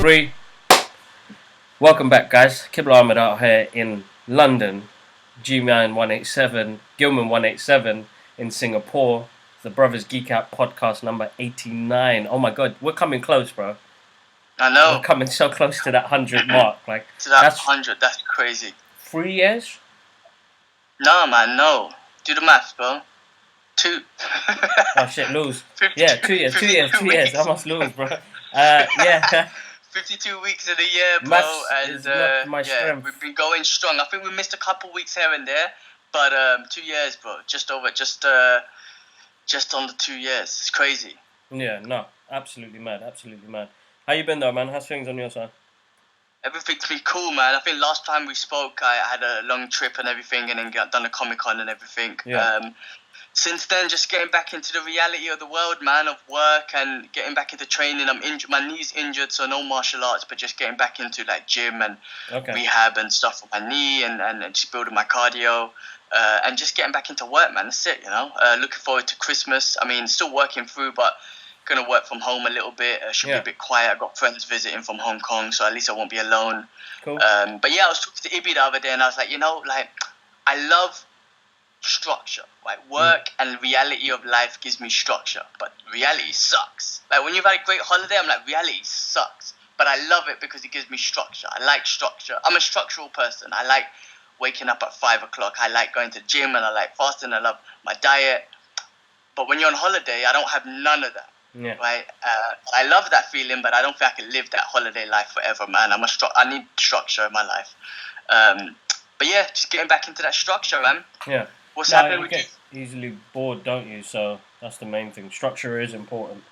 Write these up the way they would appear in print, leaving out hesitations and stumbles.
3. Welcome back, guys. Kibble Ahmed out here in London. G-Man 187, Gilman 187 in Singapore. The Brothers Geek Out podcast number 89. Oh my god, we're coming close, bro. I know. We're coming so close to that 100 mark. Like to that 100, that's crazy. 3 years? No, man, no. Do the maths, bro. 2. Oh shit, lose. Yeah, 2 years. 2 years. I must lose, bro. Yeah. 52 weeks of the year, bro. Maths and is not my strength. we've been going strong. I think we missed a couple weeks here and there, but 2 years, bro. Just under 2 years. It's crazy. Yeah, no, absolutely mad. How you been though, man? How's things on your side? Everything's been cool, man. I think last time we spoke, I had a long trip and everything, and then done a Comic-Con and everything. Yeah. Since then, just getting back into the reality of the world, man, of work and getting back into training. I'm injured. My knee's injured, so no martial arts, but just getting back into like gym and rehab and stuff for my knee and just building my cardio and just getting back into work, man. That's it, you know. Looking forward to Christmas. I mean, still working through, but gonna work from home a little bit. Should be a bit quiet. I've got friends visiting from Hong Kong, so at least I won't be alone. Cool. But yeah, I was talking to Ibi the other day, and I was like, you know, like I love structure. Like work and reality of life gives me structure, but reality sucks. Like when you've had a great holiday, I'm like, reality sucks, but I love it because it gives me structure. I like structure. I'm a structural person. I like waking up at 5 o'clock. I like going to the gym, and I like fasting. I love my diet. But when you're on holiday, I don't have none of that. Yeah. Right. I love that feeling, but I don't think I can live that holiday life forever, man. I need structure in my life. But yeah, just getting back into that structure, man. Yeah. What's happening with you? Easily bored, don't you? So that's the main thing. Structure is important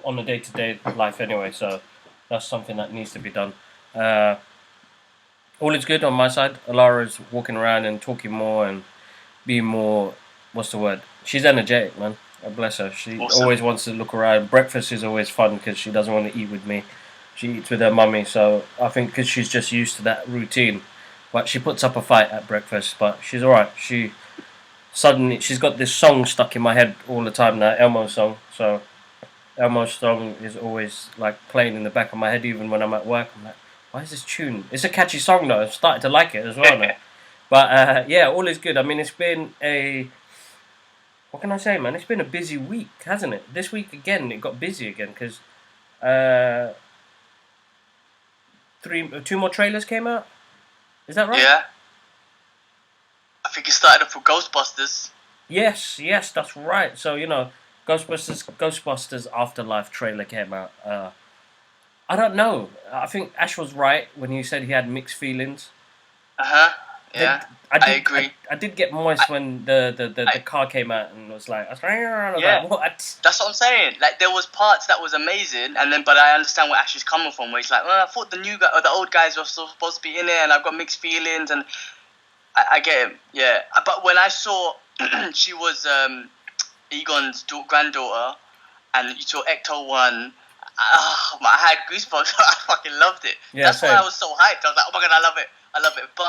on the day-to-day life anyway, so that's something that needs to be done. All is good on my side. Alara's walking around and talking more and being more, what's the word? She's energetic, man. Bless her. She always wants to look around. Breakfast is always fun because she doesn't want to eat with me. She eats with her mummy, so I think because she's just used to that routine. But she puts up a fight at breakfast, but she's alright. She's got this song stuck in my head all the time now, Elmo's song. So Elmo's song is always like playing in the back of my head, even when I'm at work. I'm like, why is this tune? It's a catchy song though. I've started to like it as well now. But yeah, all is good. I mean, it's been what can I say, man? It's been a busy week, hasn't it? This week again, it got busy again because 2 more trailers came out. Is that right? Yeah. I think it started off with Ghostbusters. Yes, that's right. So, you know, Ghostbusters Afterlife trailer came out. I don't know. I think Ash was right when he said he had mixed feelings. Yeah, I agree. I did get moist when the car came out and was like, like, what? That's what I'm saying. Like there was parts that was amazing, and then but I understand where Ash is coming from. Where he's like, well, I thought the new guy or the old guys were supposed to be in it, and I've got mixed feelings, and I get him. Yeah, but when I saw she was Egon's granddaughter, and you saw Ecto 1. I had goosebumps. I fucking loved it. Yeah, that's same. why I was so hyped. I was like, oh my god, I love it. But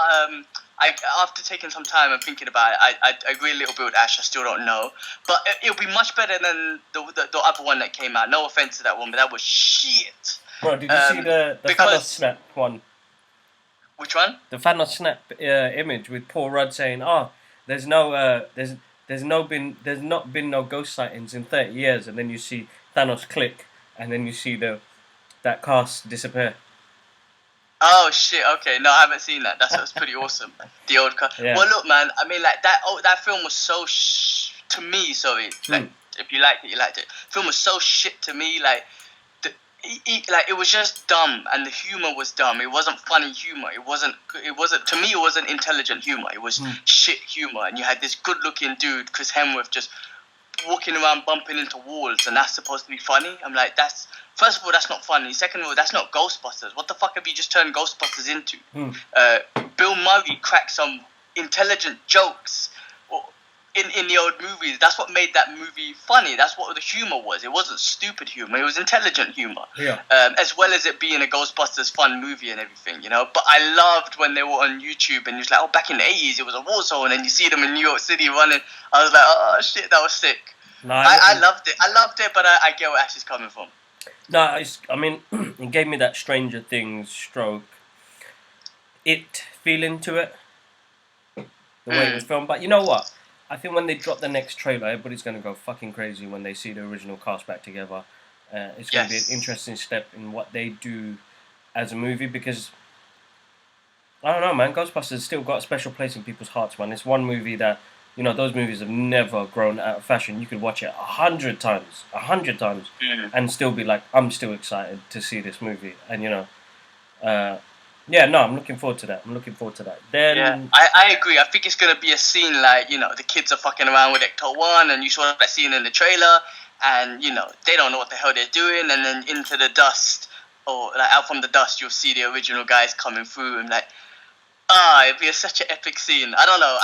after taking some time and thinking about it, I agree a little bit with Ash. I still don't know, but it'll be much better than the other one that came out. No offense to that one, but that was shit. Bro, did you see the Thanos snap one? Which one? The Thanos snap image with Paul Rudd saying, "Oh, there's not been no ghost sightings in 30 years," and then you see Thanos click, and then you see that cast disappear. Oh shit! Okay, no, I haven't seen that. That's pretty awesome. The old car. Yeah. Well, look, man. I mean, like that film was so to me. Sorry, like if you liked it, you liked it. The film was so shit to me. Like, it was just dumb, and the humor was dumb. It wasn't funny humor. It wasn't. To me, it wasn't intelligent humor. It was shit humor. And you had this good-looking dude, Chris Hemsworth, just walking around bumping into walls, and that's supposed to be funny. I'm like, first of all, that's not funny. Second of all, that's not Ghostbusters. What the fuck have you just turned Ghostbusters into? Bill Murray cracked some intelligent jokes in the old movies. That's what made that movie funny. That's what the humor was. It wasn't stupid humor. It was intelligent humor. Yeah. As well as it being a Ghostbusters fun movie and everything, you know. But I loved when they were on YouTube and it's like, oh, back in the 80s, it was a war zone, and you see them in New York City running. I was like, oh shit, that was sick. I loved it. But I get where Ash is coming from. No, I mean, it gave me that Stranger Things stroke it feeling to it, the way it was filmed. But you know what? I think when they drop the next trailer, everybody's going to go fucking crazy when they see the original cast back together. It's going to be an interesting step in what they do as a movie because, I don't know, man, Ghostbusters still got a special place in people's hearts, man. It's one movie that, you know, those movies have never grown out of fashion. You could watch it 100 times, and still be like, I'm still excited to see this movie. And, you know, yeah, no, I'm looking forward to that. Then, yeah, I agree. I think it's going to be a scene like, you know, the kids are fucking around with Ecto 1, and you saw that scene in the trailer, and, you know, they don't know what the hell they're doing, and then into the dust, or like out from the dust, you'll see the original guys coming through, and like, it'd be such an epic scene. I don't know.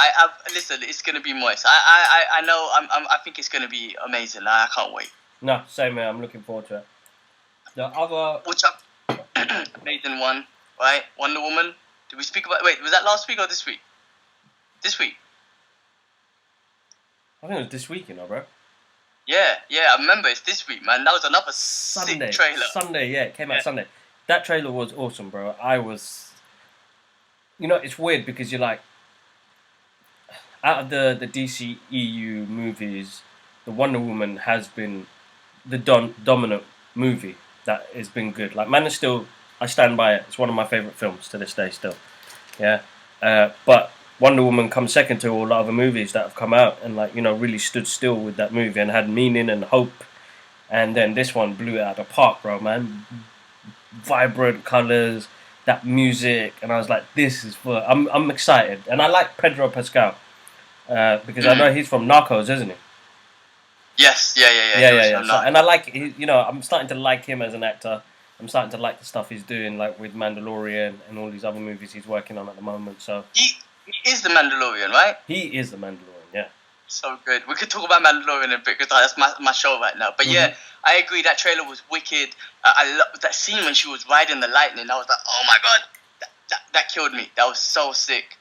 Listen, it's going to be moist. I know, I think it's going to be amazing. I can't wait. No, same here. I'm looking forward to it. The other... What's up? Amazing one. Right, Wonder Woman. Did we speak about? Wait, was that last week or this week? This week. I think it was this week, you know, bro. Yeah, I remember it's this week, man. That was another sick trailer. Sunday, yeah, it came out Sunday. That trailer was awesome, bro. You know, it's weird because you're like, out of the DCEU movies, the Wonder Woman has been the dominant movie that has been good. Like, Man of Steel, I stand by it. It's one of my favourite films to this day still. Yeah. But Wonder Woman comes second to all the other movies that have come out and, like, you know, really stood still with that movie and had meaning and hope. And then this one blew it out of the park, bro, man. Vibrant colours, that music, and I was like, this is for... I'm excited. And I like Pedro Pascal because I know he's from Narcos, isn't he? Yes, yeah. So, and I like, you know, I'm starting to like him as an actor. I'm starting to like the stuff he's doing, like with Mandalorian and all these other movies he's working on at the moment. So he is the Mandalorian, right? He is the Mandalorian, yeah. So good. We could talk about Mandalorian a bit because that's my show right now. But yeah, I agree. That trailer was wicked. I love that scene when she was riding the lightning. I was like, oh my god, that killed me. That was so sick.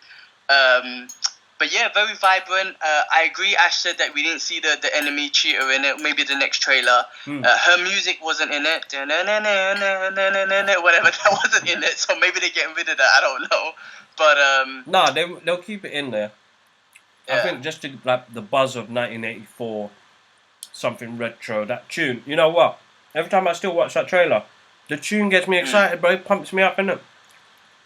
But yeah, very vibrant. I agree. Ash said that we didn't see the enemy cheater in it. Maybe the next trailer. Her music wasn't in it. Whatever, that wasn't in it. So maybe they're getting rid of that. I don't know. But no, they'll keep it in there. Yeah. I think just to, like, the buzz of 1984, something retro. That tune. You know what? Every time I still watch that trailer, the tune gets me excited, bro. It pumps me up, innit?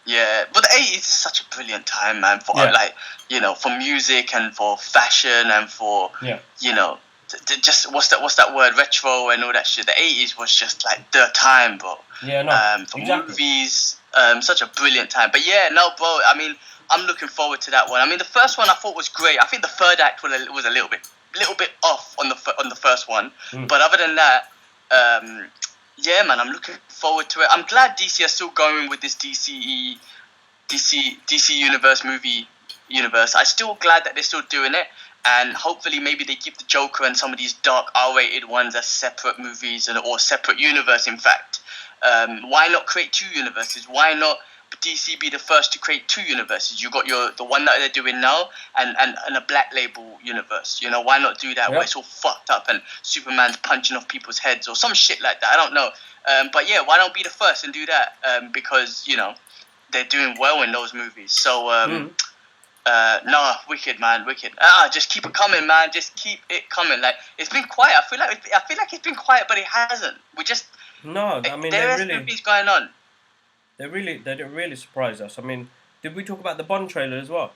Yeah, but the 80s is such a brilliant time, man, for like, you know, for music and for fashion and for, you know, just what's that word, retro and all that shit. The 80s was just like the time, bro. Yeah, no, for movies, such a brilliant time. But yeah, no, bro, I mean, I'm looking forward to that one. I mean, the first one I thought was great. I think the third act was a little bit off on the first one, but other than that, yeah, man, I'm looking forward to it. I'm glad DC are still going with this DC universe movie universe. I'm still glad that they're still doing it, and hopefully maybe they keep the Joker and some of these dark R-rated ones as separate movies or separate universe. In fact, why not create two universes? Why not DC be the first to create two universes? You got the one that they're doing now and a Black Label universe. You know, why not do that where it's all fucked up and Superman's punching off people's heads or some shit like that? I don't know. But yeah, why not be the first and do that? Because, you know, they're doing well in those movies. So, no, wicked, man, wicked. Just keep it coming, man. Just keep it coming. Like, it's been quiet. I feel like it's been quiet, but it hasn't. No, I mean, there is movies going on. They didn't really surprise us. I mean, did we talk about the Bond trailer as well?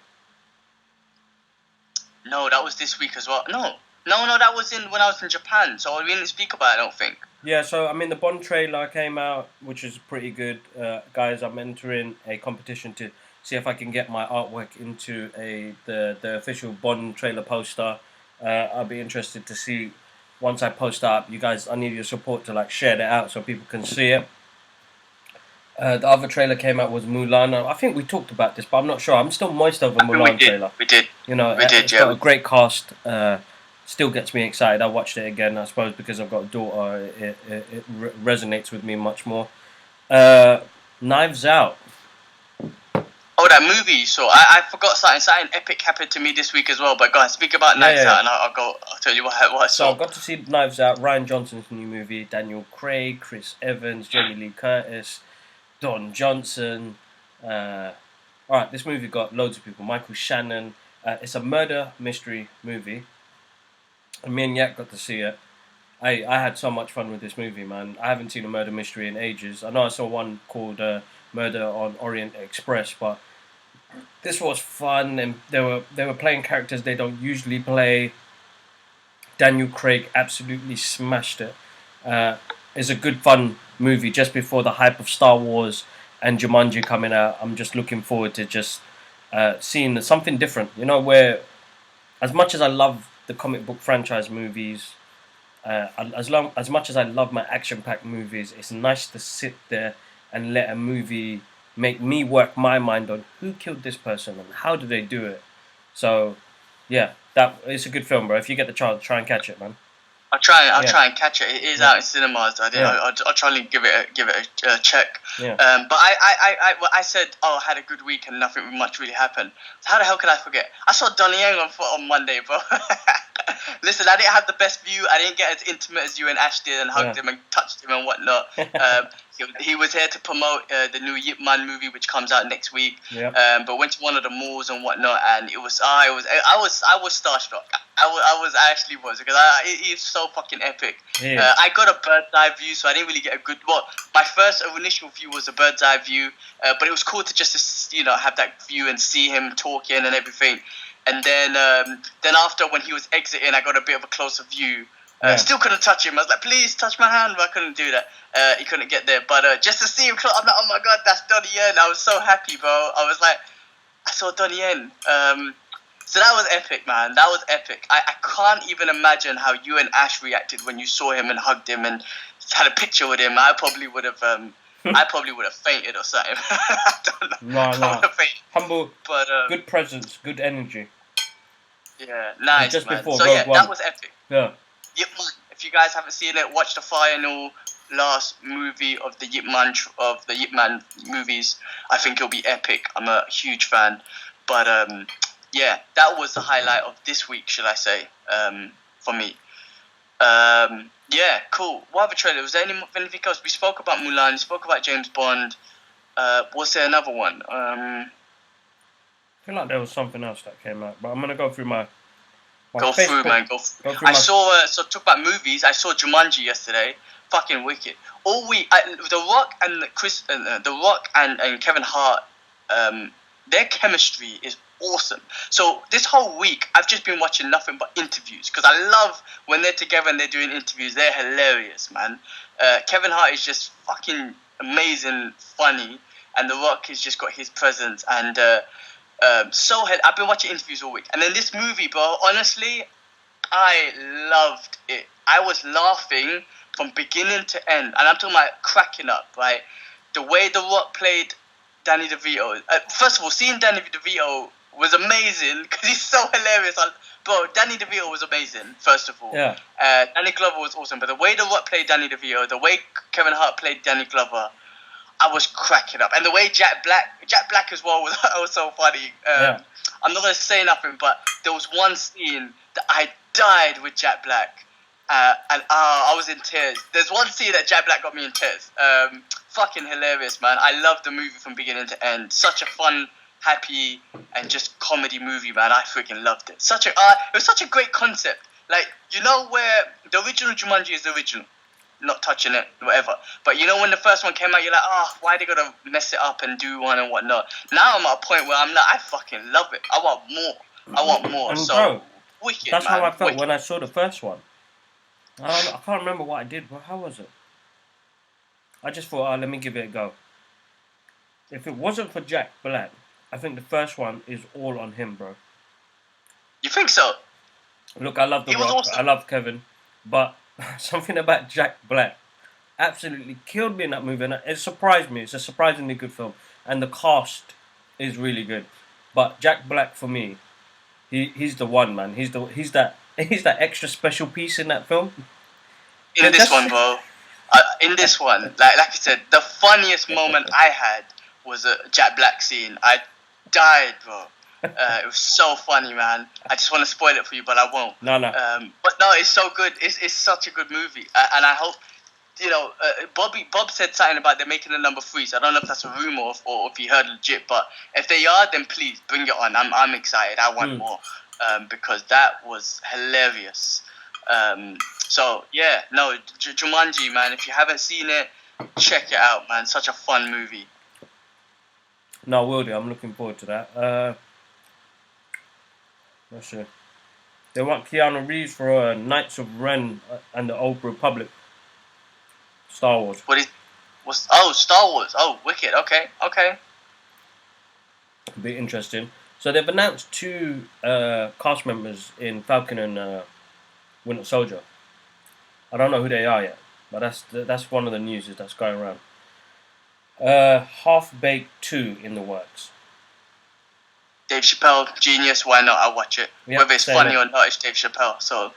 No, that was this week as well. No, that was when I was in Japan, so we didn't speak about it, I don't think. Yeah, so, I mean, the Bond trailer came out, which is pretty good. Guys, I'm entering a competition to see if I can get my artwork into the official Bond trailer poster. I'll be interested to see, once I post up, you guys, I need your support to, like, share that out so people can see it. The other trailer came out was Mulan. I think we talked about this, but I'm not sure. I'm still moist over Mulan trailer. We did. You know, it's got a great cast. Still gets me excited. I watched it again, I suppose, because I've got a daughter. It resonates with me much more. Knives Out. Oh, that movie. So I forgot something. Something epic happened to me this week as well. But go on, speak about Knives Out, and I'll tell you what I So saw. I got to see Knives Out, Ryan Johnson's new movie, Daniel Craig, Chris Evans, Jamie Lee Curtis, Don Johnson. Alright, this movie got loads of people. Michael Shannon. It's a murder mystery movie. And me and Yak got to see it. I had so much fun with this movie, man. I haven't seen a murder mystery in ages. I know I saw one called Murder on Orient Express, but this was fun, and they were playing characters they don't usually play. Daniel Craig absolutely smashed it. It's a good fun movie just before the hype of Star Wars and Jumanji coming out. I'm just looking forward to just seeing something different. You know, where as much as I love the comic book franchise movies, as much as I love my action-packed movies, it's nice to sit there and let a movie make me work my mind on who killed this person and how do they do it. So, yeah, it's a good film, bro. If you get the chance, try and catch it, man. I'll try and catch it. It is out in cinemas. I'll try and give it a check. Yeah. But I said, I had a good week and nothing much really happened. So how the hell could I forget? I saw Donnie Yen on Monday, bro. Listen, I didn't have the best view. I didn't get as intimate as you and Ash did and hugged him and touched him and whatnot. He was here to promote the new Yip Man movie, which comes out next week. Yeah. But went to one of the malls and whatnot, and I was starstruck. I actually was because it's so fucking epic. Yeah. I got a bird's eye view, so I didn't really get a good. Well, my first initial view was a bird's eye view, but it was cool to just have that view and see him talking and everything. And then after when he was exiting, I got a bit of a closer view. Still couldn't touch him. I was like, please touch my hand, but I couldn't do that. He couldn't get there. But just to see him close, I'm like, oh my god, that's Donnie Yen. I was so happy, bro. I was like, I saw Donnie Yen. So that was epic, man. That was epic. I can't even imagine how you and Ash reacted when you saw him and hugged him and had a picture with him. I probably would have fainted or something. I don't know. No. Humble, but good presence, good energy. Yeah, nice, just man. Before so Rogue One. That was epic. Yeah. Yip Man. If you guys haven't seen it, watch the final last movie of the Yip Man movies. I think it'll be epic. I'm a huge fan. But yeah, that was the highlight of this week, should I say, for me. Yeah, cool. What other trailer? Was there anything else? We spoke about Mulan, we spoke about James Bond. Was there another one? I feel like there was something else that came out, but I'm gonna go through my go Facebook. through, man. Go through. I saw. So talk about movies. I saw Jumanji yesterday. Fucking wicked. All week, The Rock and Kevin Hart, their chemistry is awesome. So this whole week, I've just been watching nothing but interviews because I love when they're together and they're doing interviews. They're hilarious, man. Kevin Hart is just fucking amazing, funny, and The Rock has just got his presence and. I've been watching interviews all week, and then this movie, bro. Honestly, I loved it. I was laughing from beginning to end, and I'm talking about cracking up. Right, the way The Rock played Danny DeVito. First of all, seeing Danny DeVito was amazing because he's so hilarious. Bro, Danny DeVito was amazing. First of all, yeah. Danny Glover was awesome, but the way The Rock played Danny DeVito, the way Kevin Hart played Danny Glover. I was cracking up, and the way Jack Black as well was so funny. I'm not gonna say nothing, but there was one scene that I died with Jack Black, and I was in tears. There's one scene that Jack Black got me in tears. Fucking hilarious, man. I loved the movie from beginning to end. Such a fun, happy, and just comedy movie, man. I freaking loved it. It was such a great concept. Like, where the original Jumanji is the original. Not touching it, whatever. But when the first one came out, you're like, why they gotta mess it up and do one and whatnot? Now I'm at a point where I'm like, I fucking love it. I want more. And so bro, wicked. That's man. how I felt wicked. when I saw the first one. I can't remember what I did, but how was it? I just thought, let me give it a go. If it wasn't for Jack Black, I think the first one is all on him, bro. You think so? Look, I love The Rock. Awesome. I love Kevin, but something about Jack Black absolutely killed me in that movie, and it surprised me. It's a surprisingly good film, and the cast is really good. But Jack Black, for me, he's the one, man. He's that extra special piece in that film. In this one, bro. In this one, like I said, the funniest moment I had was a Jack Black scene. died, bro. It was so funny, man. I just want to spoil it for you, but I won't. No. But no, it's so good. It's such a good movie, and I hope. Bob said something about they're making a number 3, so I don't know if that's a rumor or if you heard legit. But if they are, then please bring it on. I'm excited. I want more because that was hilarious. So yeah, no, Jumanji, man. If you haven't seen it, check it out, man. Such a fun movie. No, will do. I'm looking forward to that. Let's see. They want Keanu Reeves for Knights of Ren and the Old Republic. Star Wars. Star Wars. Oh, wicked. Okay. Be interesting. So they've announced 2 cast members in Falcon and Winter Soldier. I don't know who they are yet, but that's one of the news that's going around. Half-Baked 2 in the works. Dave Chappelle, genius. Why not? I'll watch it. Yep, whether it's funny or not, it's Dave Chappelle. So.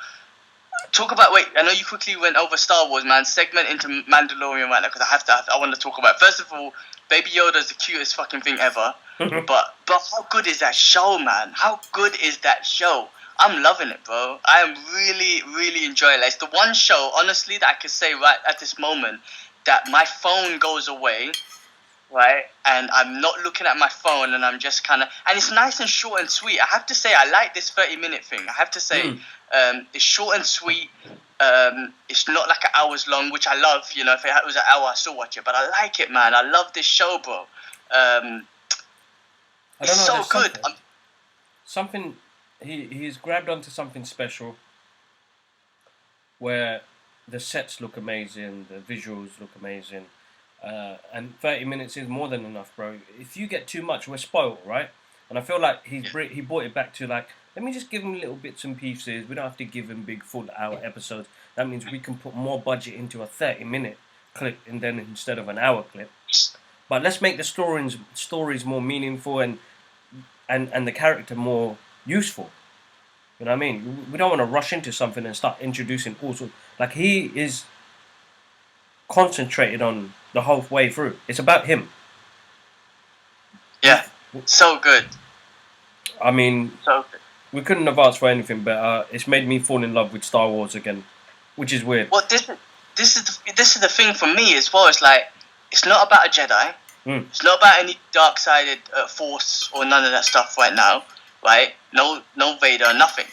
I know you quickly went over Star Wars, man. Segment into Mandalorian right now because I want to talk about it. First of all, Baby Yoda is the cutest fucking thing ever. but how good is that show, man? How good is that show? I'm loving it, bro. I am really, really enjoying it. It's the one show, honestly, that I can say right at this moment that my phone goes away, right? And I'm not looking at my phone and I'm just kind of... And it's nice and short and sweet. I have to say, I like this 30-minute thing. I have to say... it's short and sweet. It's not like an hour's long, which I love. You know, if it was an hour, I still watch it. But I like it, man. I love this show, bro. It's so good. Something he's grabbed onto something special, where the sets look amazing, the visuals look amazing, and 30 minutes is more than enough, bro. If you get too much, we're spoiled, right? And I feel like he brought it back to like, let me just give him little bits and pieces. We don't have to give him big full hour episodes. That means we can put more budget into a 30-minute clip and then instead of an hour clip. But let's make the stories more meaningful and the character more useful. You know what I mean? We don't want to rush into something and start introducing all sorts. Like, he is concentrated on the whole way through. It's about him. Yeah, so good. I mean, so good. We couldn't have asked for anything better. It's made me fall in love with Star Wars again, which is weird. Well, this is the thing for me as well. It's like, it's not about a Jedi. It's not about any dark-sided force or none of that stuff right now, right? No Vader, nothing.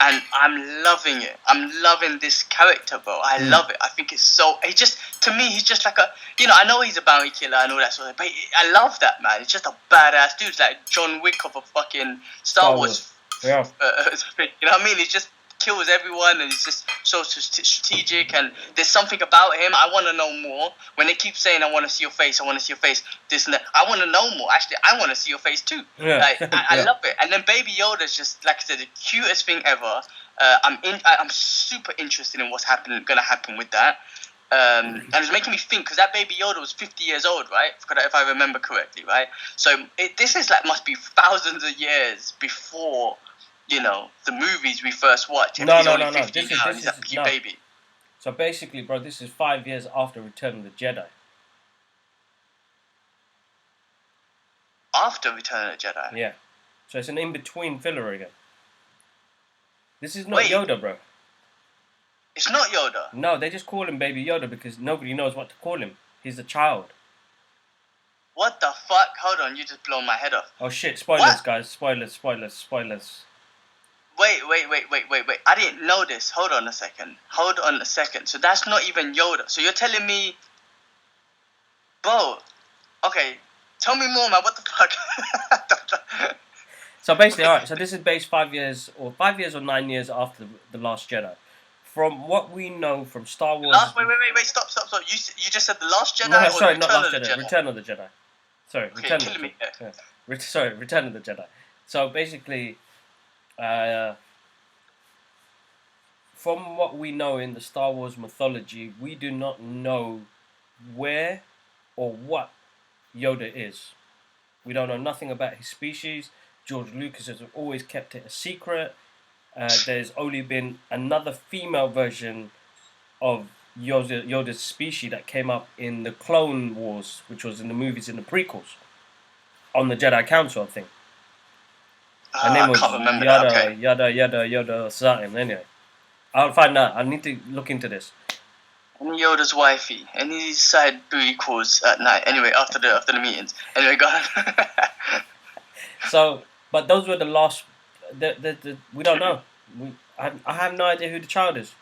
And I'm loving it. I'm loving this character, bro. I love it. I think it's so... To me, he's just like a... You know, I know he's a bounty killer and all that sort of thing, but I love that, man. He's just a badass dude. It's like John Wick of a fucking Star Wars. Yeah. You know what I mean? He just kills everyone and he's just so strategic, and there's something about him. I want to know more. When they keep saying, I want to see your face, I want to see your face, this and that, I want to know more. Actually, I want to see your face too. Yeah. Like, I love it. And then Baby Yoda's just, like I said, the cutest thing ever. I'm super interested in what's going to happen with that. And it's making me think, because that Baby Yoda was 50 years old, right? If I remember correctly, right? So this is like, must be thousands of years before, you know, the movies we first watched. No. He's a cute baby. So basically, bro, this is 5 years after Return of the Jedi. After Return of the Jedi? Yeah. So it's an in-between filler again. This is not Yoda, bro. It's not Yoda? No, they just call him Baby Yoda because nobody knows what to call him. He's a child. What the fuck? Hold on, you just blown my head off. Oh shit, spoilers, guys. Spoilers. Wait. I didn't know this. Hold on a second. So that's not even Yoda. So you're telling me... Bro, okay, tell me more, man. What the fuck? So basically, alright, so this is based 5 years or 9 years after the Last Jedi. From what we know from Star Wars... Wait, stop. You just said The Last Jedi no, or sorry, Return not Last of the Jedi? Return of the Jedi. Sorry, okay, Return killing me. Yeah. Return of the Jedi. So basically, from what we know in the Star Wars mythology, we do not know where or what Yoda is. We don't know nothing about his species. George Lucas has always kept it a secret. There's only been another female version of Yoda's species that came up in the Clone Wars, which was in the movies in the prequels, on the Jedi Council, I think. Her name I was can't remember Yada, that. Okay. Yada something. Anyway, I'll find out. I need to look into this. Any Yoda's wifey, any side booty calls at night. Anyway, after the meetings. Anyway, go on. So, but those were the last. We don't know. I have no idea who the child is.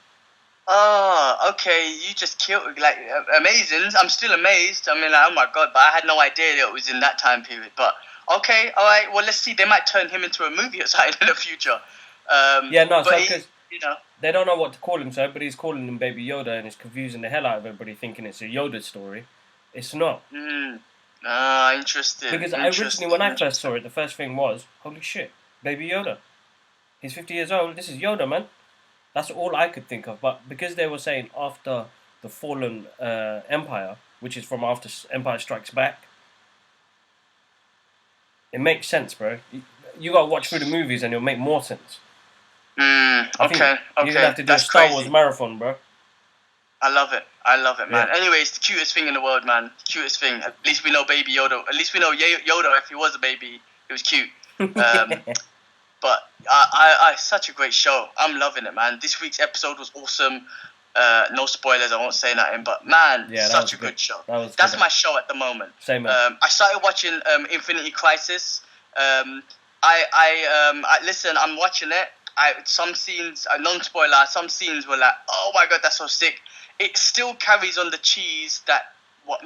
Oh, okay. You just killed like amazing. I'm still amazed. I mean, like, oh my god! But I had no idea that it was in that time period. But okay, all right. Well, let's see. They might turn him into a movie or something in the future. Yeah, no. But So he, because you know, they don't know what to call him, so everybody's calling him Baby Yoda, and it's confusing the hell out of everybody, thinking it's a Yoda story. It's not. interesting. Because originally, when I first saw it, the first thing was, holy shit, Baby Yoda. He's 50 years old. This is Yoda, man. That's all I could think of. But because they were saying after the fallen Empire, which is from after Empire Strikes Back, it makes sense, bro. You gotta watch through the movies and it'll make more sense. Okay. You're gonna have to do a Star Wars marathon, bro. I love it, man. Yeah. Anyway, it's the cutest thing in the world, man. The cutest thing. At least we know Baby Yoda. At least we know Yoda. If he was a baby, he was cute. But I such a great show. I'm loving it, man. This week's episode was awesome. No spoilers. I won't say nothing. But man, such a good show. That's my show at the moment. Same. Man. I started watching Infinity Crisis. I listen. I'm watching it. Some scenes, non-spoiler. Some scenes were like, oh my god, that's so sick. It still carries on the cheese that what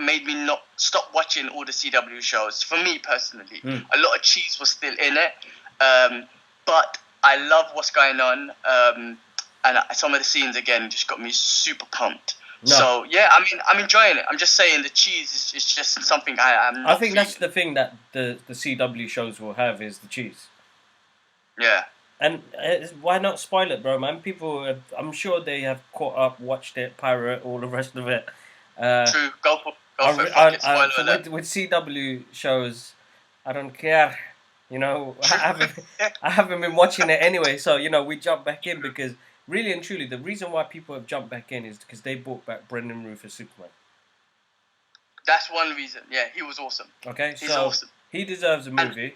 made me not stop watching all the CW shows. For me personally, a lot of cheese was still in it. But I love what's going on, and some of the scenes again just got me super pumped. No. So yeah, I mean, I'm enjoying it. I'm just saying the cheese is just something I'm not I think that's the thing that the CW shows will have is the cheese. Yeah. And why not spoil it, bro, man? People, I'm sure they have caught up, watched it, pirate, all the rest of it. True, go for it. With CW shows, I don't care. You know, I haven't been watching it anyway, so, you know, we jump back in because really and truly, the reason why people have jumped back in is because they brought back Brendan Ruth as Superman. That's one reason. Yeah, he was awesome. Okay, he's awesome. He deserves a movie.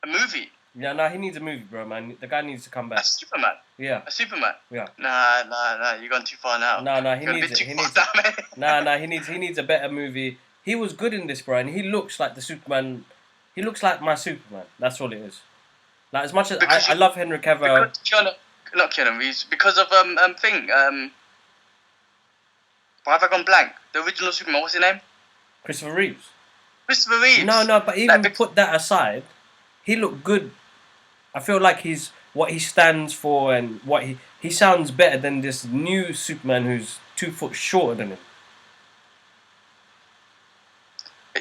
A movie? Yeah, no, he needs a movie, bro, man. The guy needs to come back. A Superman? Yeah. A Superman? Yeah. Nah, you're gone too far now. Nah, he needs it. He needs a better movie. He was good in this, bro, and he looks like the Superman. He looks like my Superman. That's all it is. Like, as much as I love Henry Cavill. Not Keanu Reeves, because of why have I gone blank? The original Superman, what's his name? Christopher Reeves. Christopher Reeves. No, but even put that aside, he looked good. I feel like he's what he stands for and what he sounds better than this new Superman who's 2 foot shorter than him.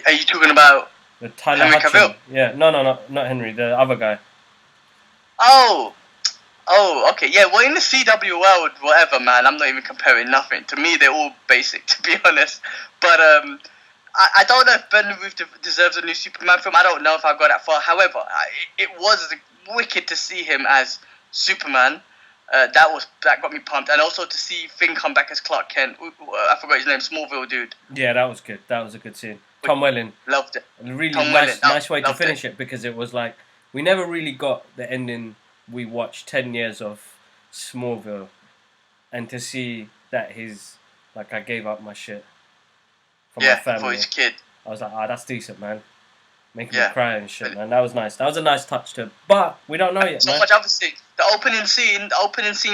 Are you talking about the Tyler Henry Cavill? Yeah, no, not Henry, the other guy. Oh, okay, yeah. Well, in the CW world, whatever, man. I'm not even comparing nothing. To me, they're all basic, to be honest. But I don't know if Brendan Ruth deserves a new Superman film. I don't know if I got that far. However, it was wicked to see him as Superman. That got me pumped, and also to see Finn come back as Clark Kent. I forgot his name, Smallville dude. Yeah, that was good. That was a good scene. Tom Welling loved it. Really nice way to finish it because it was like we never really got the ending. We watched 10 years of Smallville, and to see that I gave up my shit for my family. For his kid. I was like, that's decent, man. Making me cry and shit, man. That was nice. That was a nice touch to it. But we don't know yet, so man. Much other things. The opening scene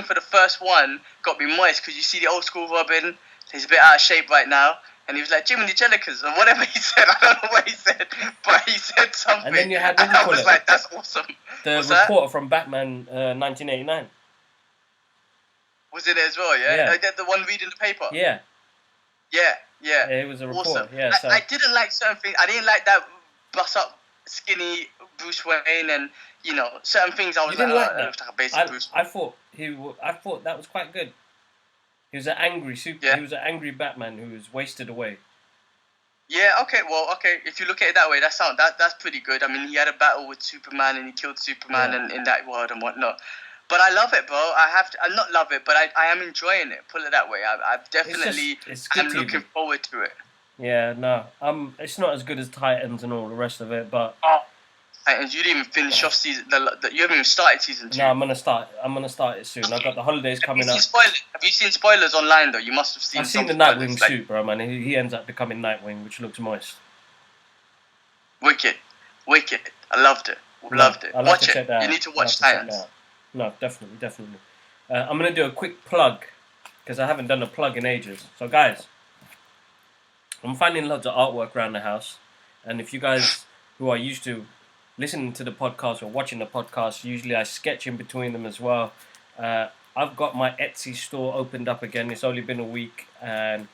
for the first one got me moist because you see the old school Robin. He's a bit out of shape right now. And he was like, Jiminy Jellicas, or whatever he said. I don't know what he said, but he said something. And then you had, I was like, that's awesome. The reporter from Batman 1989. Was in it as well, yeah? The one reading the paper? Yeah. Yeah, it was a reporter, awesome. yeah. So. I didn't like certain things. I didn't like that bust-up, skinny Bruce Wayne and, you know, certain things I was like that looks like a basic Bruce Wayne. I thought that was quite good. He was an angry He was an angry Batman who was wasted away. Yeah. Okay. If you look at it that way, that's pretty good. I mean, he had a battle with Superman and he killed Superman in that world and whatnot. But I love it, bro. I not love it, but I am enjoying it. Put it that way. I've definitely. I'm looking forward to it. Yeah. No. It's not as good as Titans and all the rest of it, but. Titans. You didn't even finish off season. You haven't even started season 2. No, I'm gonna start it soon. I've got the holidays coming up. Have you seen spoilers online though? You must have seen. I've seen the Nightwing suit, bro, man. He ends up becoming Nightwing, which looks moist. Wicked. I loved it. Watch it. You need to watch Titans. No, definitely. I'm gonna do a quick plug because I haven't done a plug in ages. So, guys, I'm finding lots of artwork around the house, and if you guys who are used to listening to the podcast or watching the podcast, usually I sketch in between them as well. I've got my Etsy store opened up again. It's only been a week, and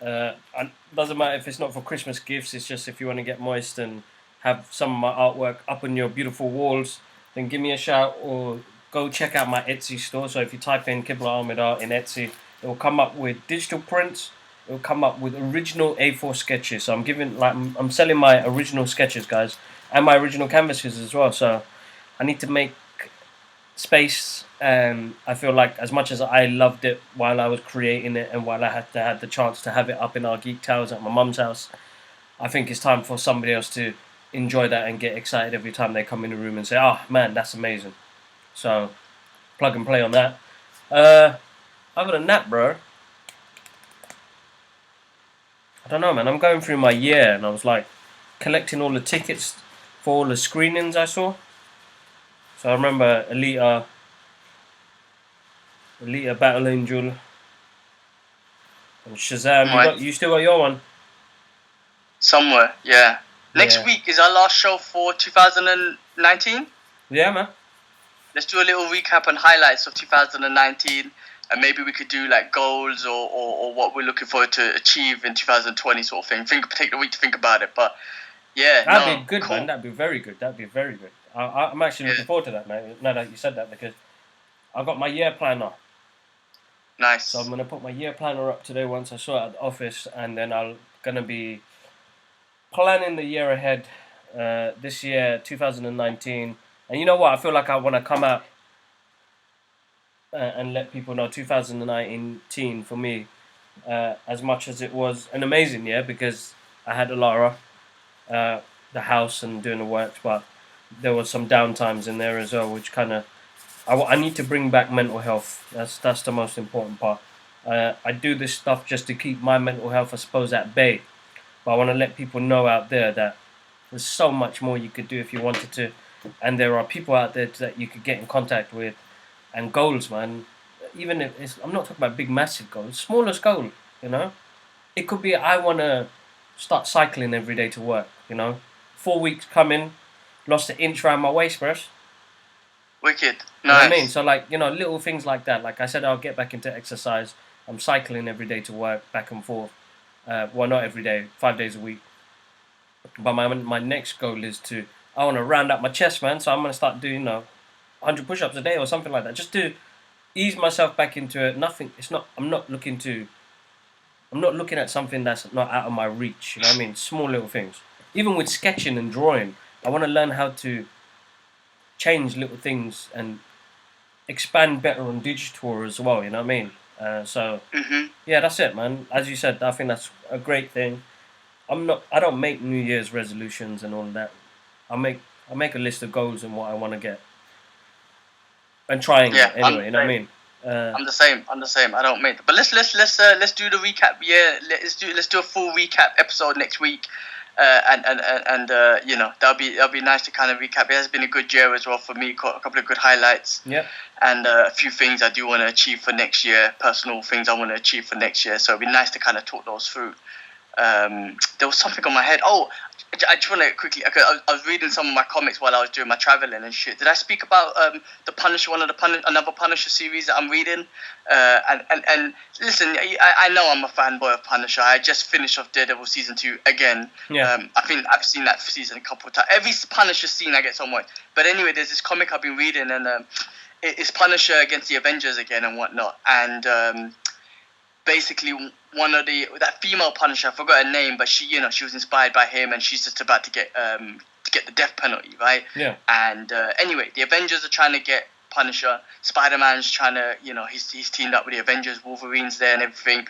it doesn't matter if it's not for Christmas gifts. It's just if you want to get moist and have some of my artwork up on your beautiful walls, then give me a shout or go check out my Etsy store. So if you type in Qibla Ahmed Art in Etsy, it will come up with digital prints. It will come up with original A4 sketches. So I'm selling my original sketches, guys, and my original canvases as well. So I need to make space, and I feel like as much as I loved it while I was creating it and while I had the chance to have it up in our Geek Towers at my mum's house, I think it's time for somebody else to enjoy that and get excited every time they come in the room and say, "Oh man, that's amazing." So plug and play on that. Other than that, bro, I don't know, man. I'm going through my year and I was like collecting all the tickets for all the screenings I saw. So I remember Alita Battle Angel, and Shazam. You still got your one? Somewhere, yeah. Next week is our last show for 2019. Yeah, man. Let's do a little recap and highlights of 2019, and maybe we could do like goals or what we're looking forward to achieve in 2020 sort of thing. Take the week to think about it, but yeah, that'd be good, man. That'd be very good. I'm actually looking forward to that, man. Now that you said that, because I've got my year planner. Nice. So I'm gonna put my year planner up today once I sort out the office, and then I'm gonna be planning the year ahead. This year, 2019, and you know what? I feel like I want to come out and let people know 2019 for me, as much as it was an amazing year because I had Alara, the house and doing the work, but there was some downtimes in there as well, which kind of I need to bring back mental health. That's the most important part. I do this stuff just to keep my mental health, I suppose, at bay. But I want to let people know out there that there's so much more you could do if you wanted to, and there are people out there that you could get in contact with, and goals, man. Even if I'm not talking about big, massive goals, smallest goal, you know. It could be I want to start cycling every day to work. 4 weeks coming, lost an inch around my waist, bro. Wicked. Nice. You know what I mean? So, little things like that. Like I said, I'll get back into exercise. I'm cycling every day to work, back and forth. Well, not every day, 5 days a week. But my next goal is I want to round up my chest, man. So I'm going to start doing, 100 push-ups a day or something like that. Just to ease myself back into it. I'm not looking at something that's not out of my reach. You know what I mean? Small little things. Even with sketching and drawing, I want to learn how to change little things and expand better on digital as well. You know what I mean? Yeah, that's it, man. As you said, I think that's a great thing. I don't make New Year's resolutions and all of that. I make a list of goals and what I want to get, and try and get anyway. You know what I mean? I'm the same. I don't make. But let's do the recap. Yeah, let's do a full recap episode next week. That'll be nice to kind of recap. It has been a good year as well for me. A couple of good highlights. Yeah. And a few things I do want to achieve for next year. Personal things I want to achieve for next year. So it'll be nice to kind of talk those through. There was something on my head. Oh, I just want to quickly. Okay, I was reading some of my comics while I was doing my traveling and shit. Did I speak about the Punisher, another Punisher series that I'm reading? And listen, I know I'm a fanboy of Punisher. I just finished off Daredevil season 2 again. Yeah. I think I've seen that season a couple of times. Every Punisher scene I get so much. But anyway, there's this comic I've been reading, and it's Punisher against the Avengers again and whatnot. And basically that female Punisher, I forgot her name, but she was inspired by him, and she's just about to get the death penalty, right? Yeah. And anyway, the Avengers are trying to get Punisher. Spider-Man's trying to, he's teamed up with the Avengers. Wolverine's there and everything.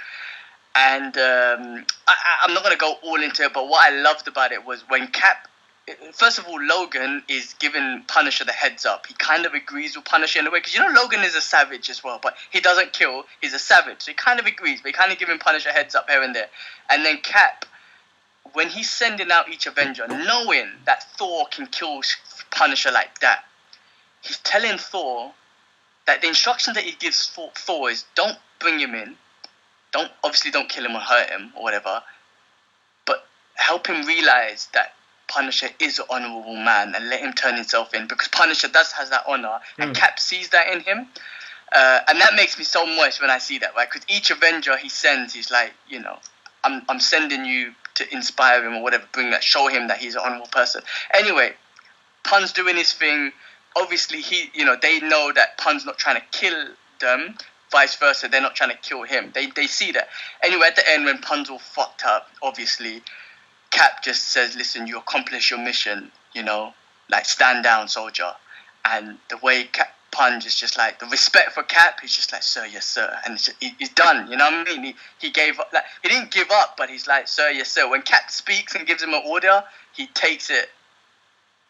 And I'm not gonna go all into it, but what I loved about it was when Cap first of all, Logan is giving Punisher the heads up. He kind of agrees with Punisher in a way, because Logan is a savage as well, but he doesn't kill. He's a savage, so he kind of agrees, but he kind of giving Punisher heads up here and there. And then Cap, when he's sending out each Avenger, knowing that Thor can kill Punisher like that, he's telling Thor that the instructions that he gives Thor is, don't bring him in, don't kill him or hurt him or whatever, but help him realize that Punisher is an honorable man and let him turn himself in, because Punisher has that honor, and Cap sees that in him, and that makes me so moist when I see that, right? Because each Avenger he sends, he's like, I'm sending you to inspire him or whatever, show him that he's an honorable person. Anyway, Pun's doing his thing. Obviously, they know that Pun's not trying to kill them. Vice versa, they're not trying to kill him. They see that. Anyway, at the end, when Pun's all fucked up, obviously, Cap just says, "Listen, you accomplished your mission. Like, stand down, soldier." And the way Pun is just like, the respect for Cap, he's just like, "Sir, yes, sir," and he's done. You know what I mean? He gave up. Like, he didn't give up, but he's like, "Sir, yes, sir." When Cap speaks and gives him an order, he takes it.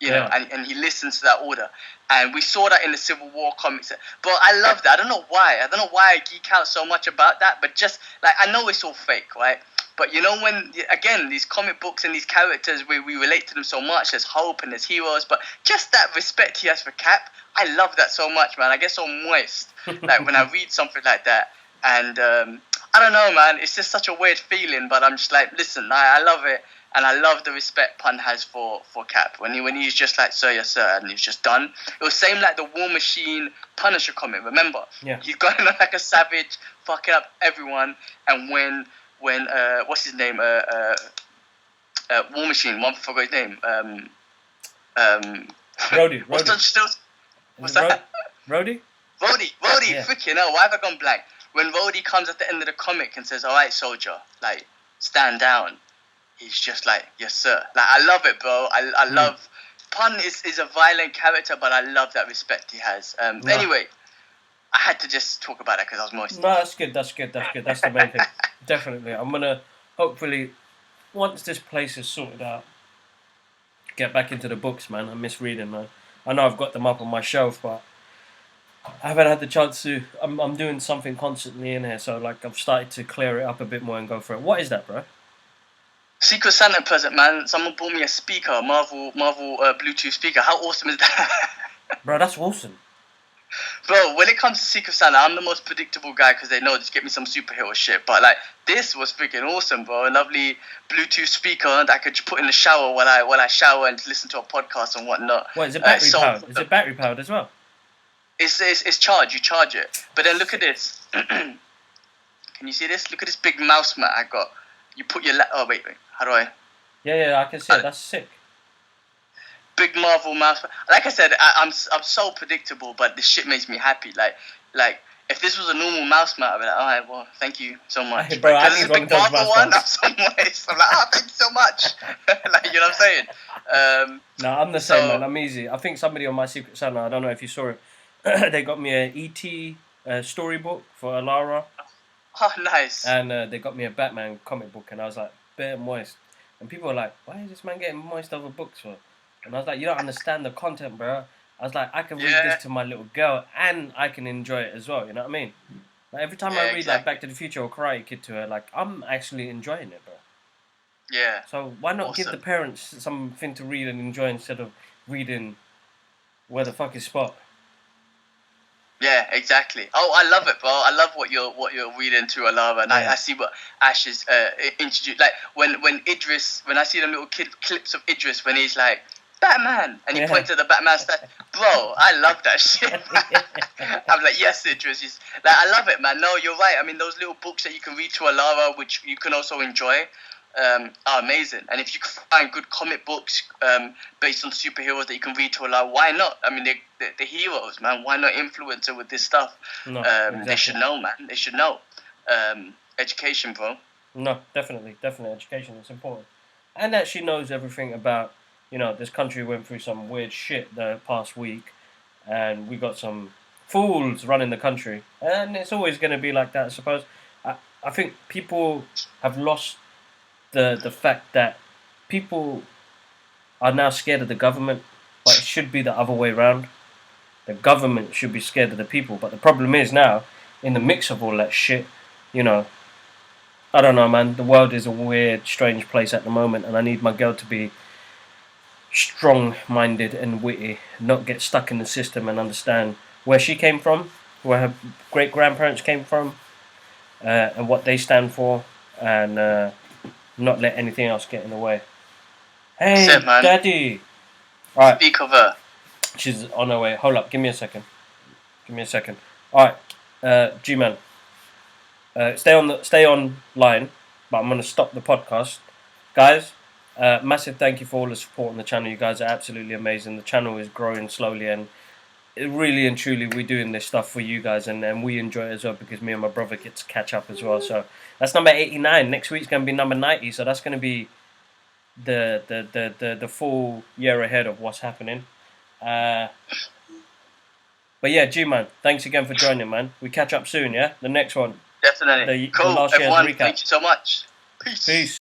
And he listens to that order. And we saw that in the Civil War comics. But I love that. I don't know why I geek out so much about that. But just, like, I know it's all fake, right? But when, again, these comic books and these characters, we relate to them so much. There's hope and there's heroes. But just that respect he has for Cap, I love that so much, man. I get so moist, like, when I read something like that. And I don't know, man. It's just such a weird feeling. But I'm just like, listen, I love it. And I love the respect Pun has for Cap when he's just like, "Sir, yes, sir," and he's just done. It was same like the War Machine Punisher comic. Remember? Yeah. He's going on like a savage, fucking up everyone. And when what's his name? War Machine. One forgot his name. Rhodey. What's that? Rhodey. Yeah. Freaking hell! Why have I gone blank? When Rhodey comes at the end of the comic and says, "All right, soldier, like, stand down," he's just like, "Yes, sir." Like, I love it, bro. I love... Pun is a violent character, but I love that respect he has. Anyway, I had to just talk about it because I was moist. No, that's good. That's the main thing. Definitely. I'm going to, hopefully, once this place is sorted out, get back into the books, man. I miss reading, man. I know I've got them up on my shelf, but I haven't had the chance to... I'm doing something constantly in here, so, like, I've started to clear it up a bit more and go for it. What is that, bro? Secret Santa present, man. Someone bought me a speaker, Marvel Bluetooth speaker. How awesome is that? Bro, that's awesome. Bro, when it comes to Secret Santa, I'm the most predictable guy because they know just get me some superhero shit. But, like, this was freaking awesome, bro. A lovely Bluetooth speaker that I could put in the shower while I shower and listen to a podcast and whatnot. What, is it battery powered? Is it battery powered as well? It's charged. You charge it. But then look at this. Can you see this? Look at this big mouse mat I got. You put your... Oh, wait. How do I... Yeah, I can see it. That's sick. Big Marvel mouse. Like I said, I'm so predictable, but this shit makes me happy. Like if this was a normal mouse mat, I'd be like, all right, well, thank you so much. Hey, bro, because this big Marvel one, I'm so moist. I'm like, thank you so much. Like, you know what I'm saying? No, I'm the same, man. I'm easy. I think somebody on my Secret Santa, I don't know if you saw it, they got me a E.T. Storybook for Alara. Oh, nice. And they got me a Batman comic book, and I was like, bare moist. And people were like, why is this man getting moist over books for? And I was like, you don't understand the content, bro. I was like, I can read this to my little girl, and I can enjoy it as well, you know what I mean? Like, every time I read like Back to the Future or Karate Kid to her, like, I'm actually enjoying it, bro. Yeah. So why not give the parents something to read and enjoy instead of reading Where the Fuck is Spot? Yeah, exactly. Oh, I love it, bro. I love what you're reading to Alara, and I see what Ash is introduced. Like when Idris, when I see them little clips of Idris when he's like Batman, and he points at the Batman statue. Bro, I love that shit. I'm like, yes, Idris. Like, I love it, man. No, you're right. I mean, those little books that you can read to Alara, which you can also enjoy, are amazing. And if you can find good comic books based on superheroes that you can read to Alara, why not? I mean, they're heroes, man. Why not influence her with this stuff? No, exactly. They should know, man. They should know. Education, bro. No, definitely. Education is important. And that she knows everything about, this country went through some weird shit the past week, and we got some fools running the country. And it's always going to be like that, I suppose. I think people have lost the fact that people are now scared of the government, but it should be the other way around. The government should be scared of the people. But the problem is now, in the mix of all that shit, you know, I don't know, man. The world is a weird, strange place at the moment, and I need my girl to be strong-minded and witty, not get stuck in the system and understand where she came from, where her great-grandparents came from, and what they stand for, and not let anything else get in the way. Hey, That's it, man. Daddy! Alright. Speak of her. She's on her way. Hold up, give me a second. Alright, G-Man. Stay online, but I'm going to stop the podcast. Guys, massive thank you for all the support on the channel. You guys are absolutely amazing. The channel is growing slowly, and really and truly we're doing this stuff for you guys, and we enjoy it as well because me and my brother get to catch up as well. So that's number 89. Next week's going to be number 90, so that's going to be the full year ahead of what's happening. But yeah, G-Man, thanks again for joining, man. We catch up soon, yeah? The next one. Definitely. The last everyone, year's recap. thank you so much. Peace.